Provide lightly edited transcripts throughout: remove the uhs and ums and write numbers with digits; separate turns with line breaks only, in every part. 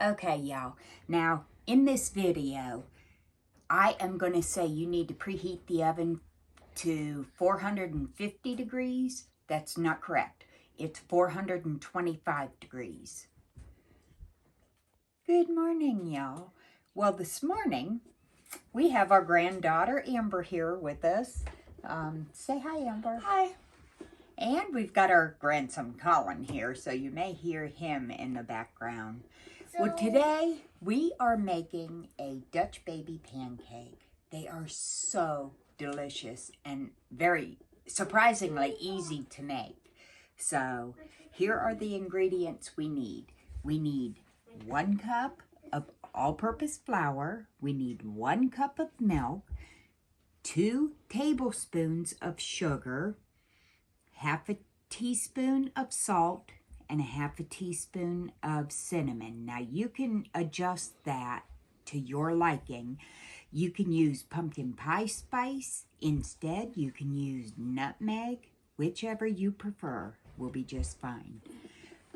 Okay, y'all. Now, in this video, I am going to say you need to preheat the oven to 450 degrees. That's not correct. It's 425 degrees. Good morning, y'all. Well, this morning, we have our granddaughter, Amber, here with us. Say hi, Amber.
Hi.
And we've got our grandson, Colin, here, so you may hear him in the background. Well, today we are making a Dutch baby pancake. They are so delicious and very surprisingly easy to make. So here are the ingredients we need. We need 1 cup of all-purpose flour. We need 1 cup of milk, 2 tablespoons of sugar, half a teaspoon of salt, and a half a teaspoon of cinnamon. Now you can adjust that to your liking. You can use pumpkin pie spice instead. You can use nutmeg, whichever you prefer will be just fine.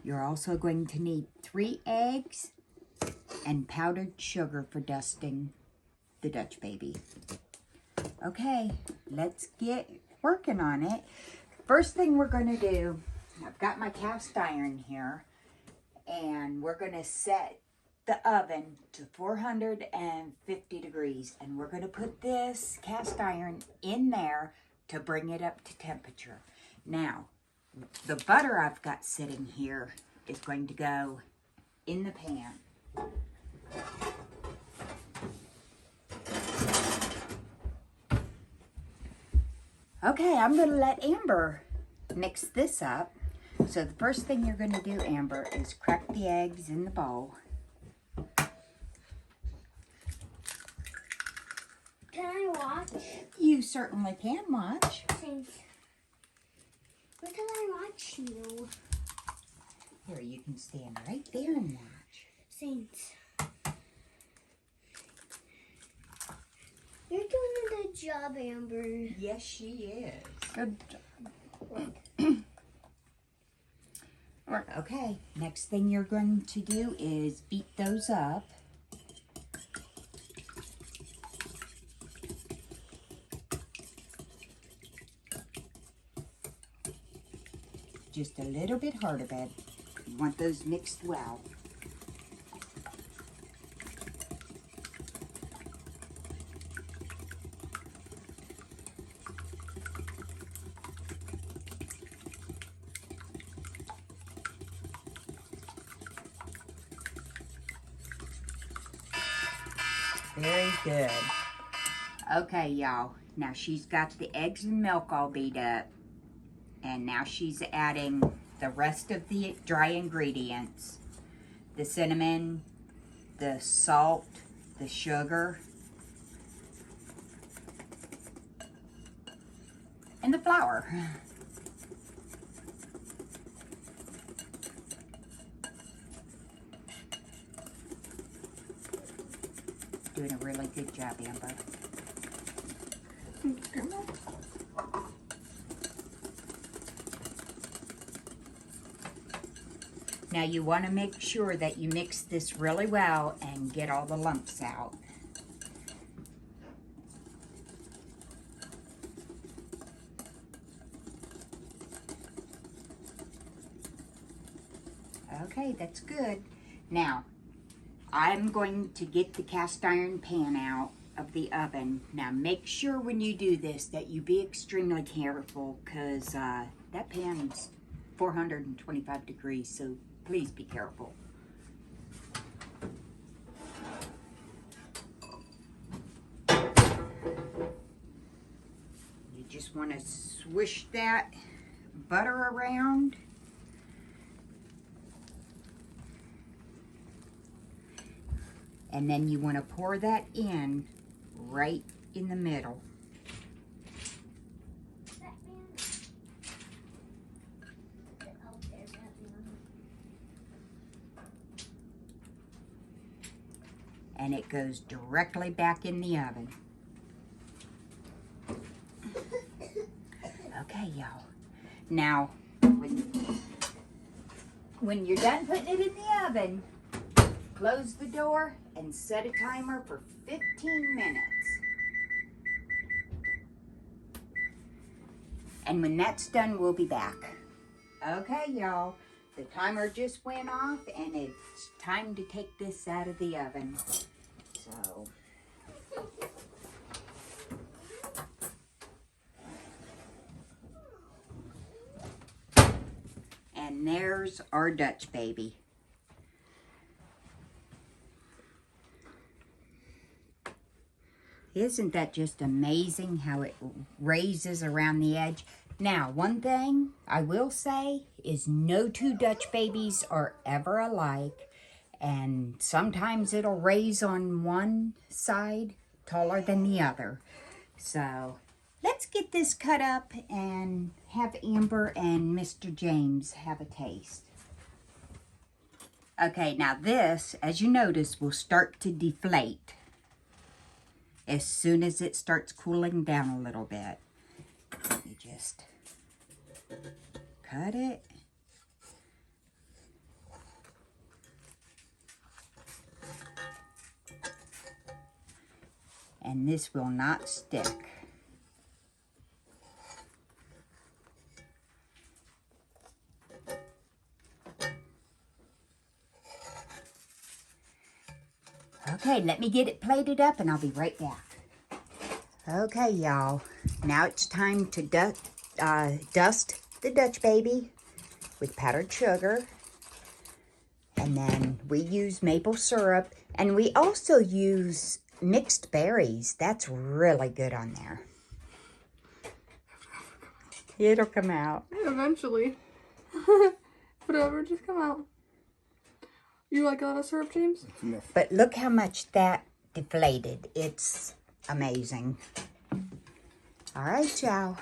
You're also going to need 3 eggs and powdered sugar for dusting the Dutch baby. Okay, let's get working on it. First thing we're going to do, I've got my cast iron here, and we're going to set the oven to 450 degrees, and we're going to put this cast iron in there to bring it up to temperature. Now, the butter I've got sitting here is going to go in the pan. Okay, I'm going to let Amber mix this up. So the first thing you're going to do, Amber, is crack the eggs in the bowl.
Can I watch?
You certainly can watch.
Thanks. Where can I watch you?
Here, you can stand right there and watch.
Thanks. You're doing a good job, Amber.
Yes, she is. Good job. Okay, next thing you're going to do is beat those up. Just a little bit harder, babe. You want those mixed well. Very good. Okay, y'all. Now she's got the eggs and milk all beat up. And now she's adding the rest of the dry ingredients. The cinnamon, the salt, the sugar, and the flour. Doing a really good job, Amber. Now you want to make sure that you mix this really well and get all the lumps out. Okay, that's good. Now, I'm going to get the cast iron pan out of the oven. Now make sure when you do this that you be extremely careful, because that pan's 425 degrees, so please be careful. You just want to swish that butter around. And then you want to pour that in right in the middle. And it goes directly back in the oven. Okay, y'all. Now, when you're done putting it in the oven, close the door, and set a timer for 15 minutes. And when that's done, we'll be back. Okay, y'all. The timer just went off, and it's time to take this out of the oven. So... and there's our Dutch baby. Isn't that just amazing how it raises around the edge? Now, one thing I will say is no two Dutch babies are ever alike. And sometimes it'll raise on one side taller than the other. So let's get this cut up and have Amber and Mr. James have a taste. Okay, now this, as you notice, will start to deflate as soon as it starts cooling down a little bit. Let me just cut it. And this will not stick. Okay, let me get it plated up and I'll be right back. Okay, y'all. Now it's time to dust the Dutch baby with powdered sugar. And then we use maple syrup. And we also use mixed berries. That's really good on there. It'll come out.
Eventually. But it'll just come out. You like a lot of syrup, James?
But look how much that deflated. It's amazing. All right, y'all.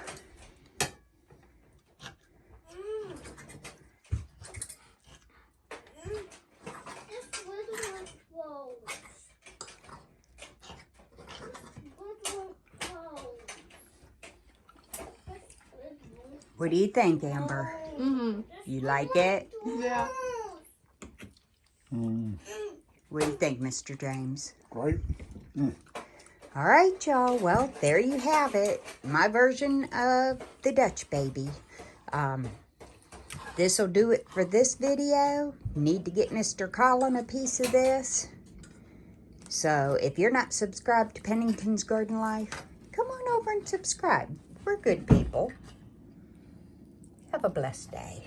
What do you think, Amber?
Mm-hmm.
You like it?
Yeah.
What do you think, Mr. James?
Great.
All right, y'all. Well, there you have it. My version of the Dutch baby. This will do it for this video. Need to get Mr. Colin a piece of this. So if you're not subscribed to Pennington's Garden Life, come on over and subscribe. We're good people. Have a blessed day.